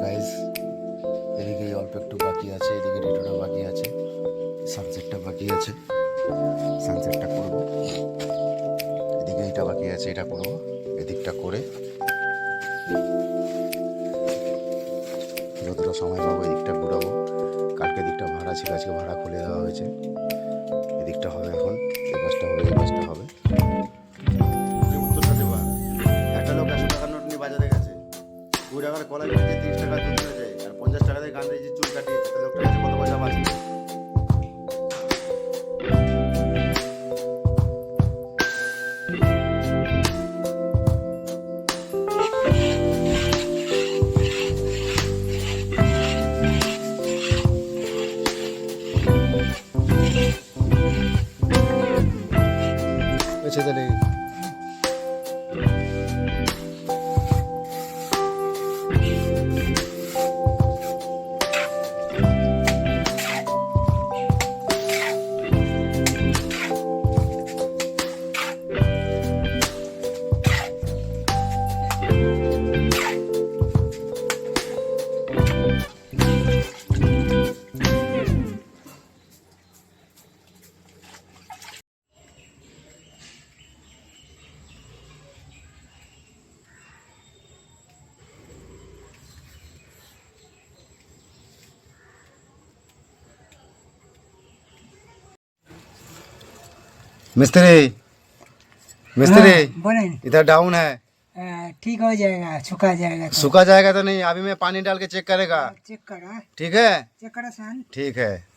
Guys, এদিকে অল্প একটু বাকি আছে, এদিকে রেটোটা বাকি আছে, সানসেটটা বাকি আছে, সানসেটটা করব। এদিকে এটা বাকি আছে, এটা করব। এদিকটা করে যতটা সময় পাবো এদিকটা ঘুরাবো। কালকে দিকটা ভাড়া ছিল, আজকে ভাড়া খুলে দেওয়া হয়েছে। এদিকটা হবে এখন, এই বাসটা হবে, এই বাসটা হবে। উত্তরটা দেবা, একটা লোক 100 টাকার নোট নিয়ে বাজারে গেছে, 20 টাকার কলা কিনেছে, 30 টাকা দুধ কিনেছে, আর 50 টাকা দিয়ে গান দিয়েছে, চুল কাটিয়েছে। লোকটার কাছে কত পয়সা বাঁচবে? আচ্ছা তাহলে मिस्त्री मिस्त्री बोले इधर डाउन है। ठीक हो जाएगा, सुखा जाएगा तो। सूखा जाएगा तो नहीं, अभी मैं पानी डाल के चेक करेगा। चेक करा, ठीक है, चेक करा सन। ठीक है।